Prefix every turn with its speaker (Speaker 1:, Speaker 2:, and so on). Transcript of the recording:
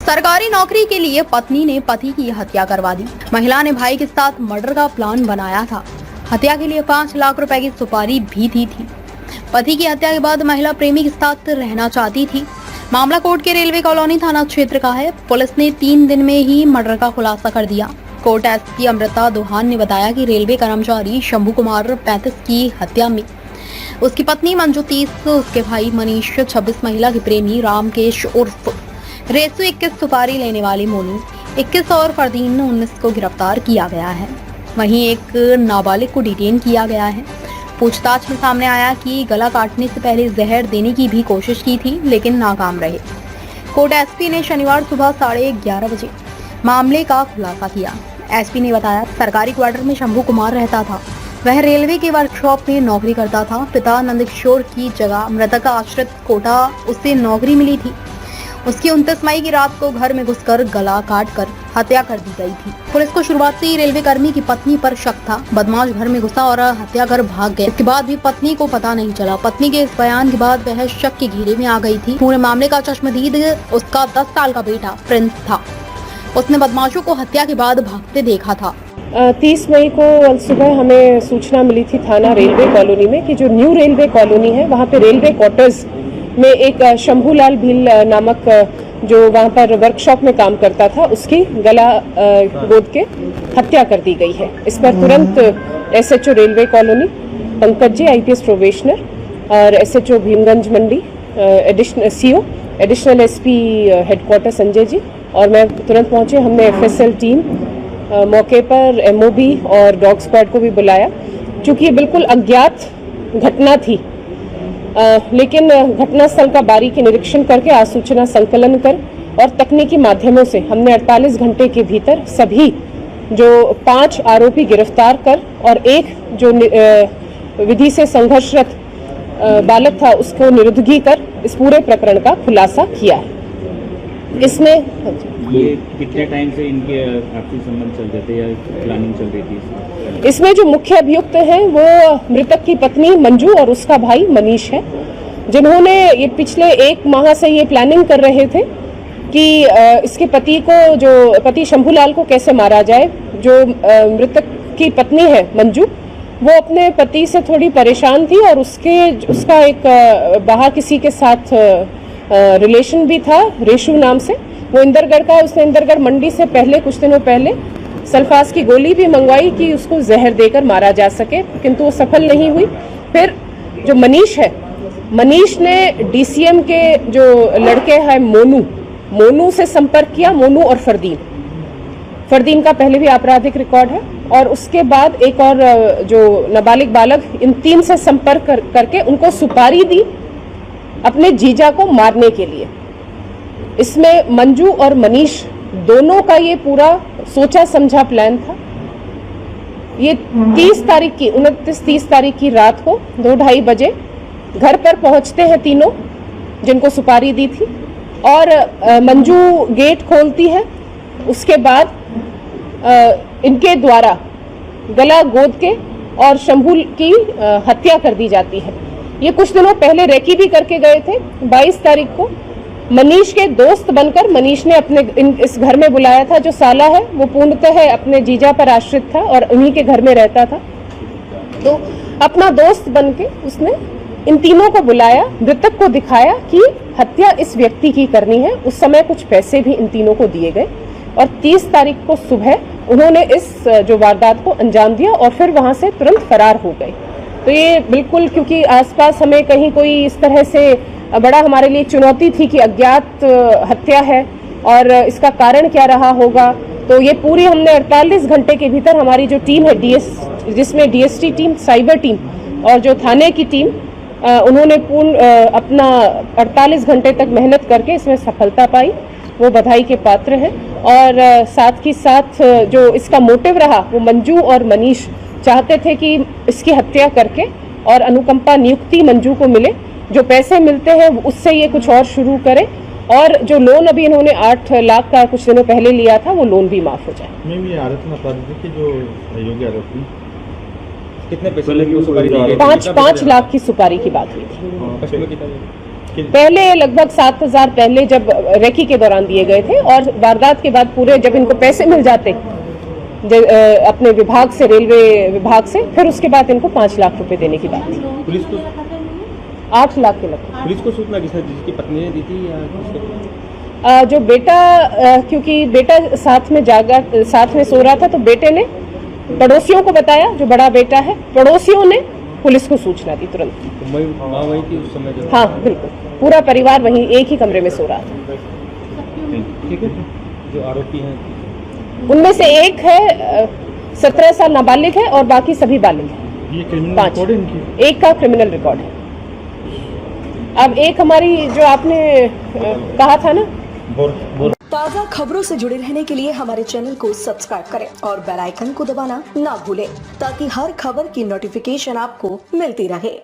Speaker 1: सरकारी नौकरी के लिए पत्नी ने पति की हत्या करवा दी। महिला ने भाई के साथ मर्डर का प्लान बनाया था। हत्या के लिए 5 लाख रुपए की सुपारी भी दी थी। पति की हत्या के बाद महिला प्रेमी के साथ रहना चाहती थी। मामला कोर्ट के रेलवे कॉलोनी थाना क्षेत्र का है। पुलिस ने 3 दिन में ही मर्डर का खुलासा कर दिया। कोर्ट एसपी अमृता दोहान ने बताया कि रेलवे कर्मचारी शंभू कुमार 35 की हत्या में उसकी पत्नी मंजू 30, उसके भाई मनीष 26, महिला के प्रेमी रामकेश उर्फ रेसू 21, सुपारी लेने वाली मोनू 21 और फरदीन 19 को गिरफ्तार किया गया है। वहीं एक नाबालिग को डिटेन किया गया है। पूछताछ में सामने आया कि गला काटने से पहले जहर देने की भी कोशिश की थी, लेकिन नाकाम रहे। कोर्ट एसपी ने शनिवार सुबह 11:30 बजे मामले का खुलासा किया। एसपी ने बताया, सरकारी क्वार्टर में शंभू कुमार रहता था। वह रेलवे के वर्कशॉप में नौकरी करता था। पिता नंदकिशोर की जगह मृतक आश्रित कोटा उसे नौकरी मिली थी। उसकी 29 मई की रात को घर में घुसकर गला काटकर हत्या कर दी गई थी। पुलिस को शुरुआती रेलवे कर्मी की पत्नी पर शक था। बदमाश घर में घुसा और हत्या कर भाग गए। इसके बाद भी पत्नी को पता नहीं चला। पत्नी के इस बयान के बाद वह शक के घेरे में आ गई थी। पूरे मामले का चश्मदीद उसका 10 साल का बेटा प्रिंस था। उसने बदमाशों को हत्या के बाद भागते देखा था।
Speaker 2: 30 मई को सुबह हमें सूचना मिली थी थाना रेलवे कॉलोनी में कि जो न्यू रेलवे कॉलोनी है वहाँ पे रेलवे क्वार्टर्स में एक शंभूलाल भील नामक जो वहाँ पर वर्कशॉप में काम करता था, उसकी गला गोद के हत्या कर दी गई है। इस पर तुरंत SHO railway colony Pankaj ji IPS probationer और एसएचओ भीमगंज मंडी additional SP headquarter Sanjay ji और मैं तुरंत पहुंचे। हमने एफएसएल टीम मौके पर एमओबी और डॉग स्क्वाड को भी बुलाया। चूँकि ये बिल्कुल अज्ञात घटना थी, लेकिन घटनास्थल का बारीकी निरीक्षण करके आसूचना संकलन कर और तकनीकी माध्यमों से हमने 48 घंटे के भीतर सभी जो 5 आरोपी गिरफ्तार कर और एक जो विधि से संघर्षरत बालक था उसको निरुद्धगी कर इस पूरे प्रकरण का खुलासा किया है। इसमें
Speaker 3: ये कितने टाइम से इनके आपसी संबंध चल रहे थे या प्लानिंग चल रही थी?
Speaker 2: इसमें जो मुख्य अभियुक्त हैं वो मृतक की पत्नी मंजू और उसका भाई मनीष है, जिन्होंने ये पिछले 1 माह से ये प्लानिंग कर रहे थे कि इसके पति को, जो पति शंभूलाल को कैसे मारा जाए। जो मृतक की पत्नी है मंजू, वो अपने पति से थोड़ी परेशान थी और उसका एक बाहर किसी के साथ रिलेशन भी था रेशू नाम से। वो इंदरगढ़ का, उसने इंदरगढ़ मंडी से पहले कुछ दिनों पहले सल्फास की गोली भी मंगवाई कि उसको जहर देकर मारा जा सके, किंतु वो सफल नहीं हुई। फिर जो मनीष है, मनीष ने डीसीएम के जो लड़के हैं मोनू से संपर्क किया। मोनू और फरदीन का पहले भी आपराधिक रिकॉर्ड है और उसके बाद एक और जो नाबालिग बालक, इन 3 से संपर्क करके उनको सुपारी दी अपने जीजा को मारने के लिए। इसमें मंजू और मनीष दोनों का ये पूरा सोचा समझा प्लान था। ये 29 30 तारीख की रात को 2-2:30 बजे घर पर पहुंचते हैं तीनों जिनको सुपारी दी थी और मंजू गेट खोलती है। उसके बाद इनके द्वारा गला गोद के और शंभू की हत्या कर दी जाती है। ये कुछ दिनों पहले रेकी भी करके गए थे। 22 तारीख को मनीष के दोस्त बनकर मनीष ने अपने इस घर में बुलाया था। जो साला है वो पूर्णतः अपने जीजा पर आश्रित था और उन्हीं के घर में रहता था। तो अपना दोस्त बनके उसने इन तीनों को बुलाया, मृतक को दिखाया कि हत्या इस व्यक्ति की करनी है। उस समय कुछ पैसे भी इन तीनों को दिए गए और 30 तारीख को सुबह उन्होंने इस जो वारदात को अंजाम दिया और फिर वहां से तुरंत फरार हो गए। तो ये बिल्कुल, क्योंकि आसपास हमें कहीं कोई इस तरह से बड़ा हमारे लिए चुनौती थी कि अज्ञात हत्या है और इसका कारण क्या रहा होगा। तो ये पूरी हमने 48 घंटे के भीतर हमारी जो टीम है जिसमें डीएसटी टीम, साइबर टीम और जो थाने की टीम, उन्होंने अपना 48 घंटे तक मेहनत करके इसमें सफलता पाई। वो बधाई के पात्र हैं। और साथ ही साथ जो इसका मोटिव रहा, वो मंजू और मनीष चाहते थे कि इसकी हत्या करके और अनुकंपा नियुक्ति मंजू को मिले। जो पैसे मिलते हैं उससे ये कुछ और शुरू करे और जो लोन अभी इन्होंने 8 लाख का कुछ दिनों पहले लिया था वो लोन भी माफ हो जाए।
Speaker 4: ये आरोप कि जो योग्य आरोपी
Speaker 3: कितने पैसे लगे?
Speaker 2: 5 लाख की सुपारी की बात हुई थी। पहले लगभग 7,000 पहले जब रेकी के दौरान दिए गए थे, और वारदात के बाद पूरे जब इनको पैसे मिल जाते अपने विभाग से, रेलवे विभाग से, फिर उसके बाद इनको 5 लाख रुपए देने की बात थी।
Speaker 3: पुलिस को
Speaker 2: 8 लाख के लगभग।
Speaker 3: पुलिस को सूचना जिसकी पत्नी ने दी थी या किसको?
Speaker 2: जो बेटा, क्योंकि बेटा साथ में सो रहा था, तो बेटे ने पड़ोसियों को बताया, जो बड़ा बेटा है, पड़ोसियों ने पुलिस को सूचना दी तुरंत।
Speaker 3: तो माँ वहीं थी उस समय जब?
Speaker 2: हाँ बिल्कुल, पूरा परिवार वहीं एक ही कमरे में सो रहा था।
Speaker 3: ठीक है। जो आरोपी हैं
Speaker 2: उनमें से एक है 17 साल नाबालिग है, और बाकी सभी बालिग हैं।
Speaker 4: ये क्रिमिनल
Speaker 2: 5,
Speaker 4: रिकॉर्ड है इनकी?
Speaker 2: एक का क्रिमिनल रिकॉर्ड है। अब एक हमारी जो आपने कहा था ना,
Speaker 5: ताज़ा खबरों से जुड़े रहने के लिए हमारे चैनल को सब्सक्राइब करें और बेल आइकन को दबाना ना भूलें, ताकि हर खबर की नोटिफिकेशन आपको मिलती रहे।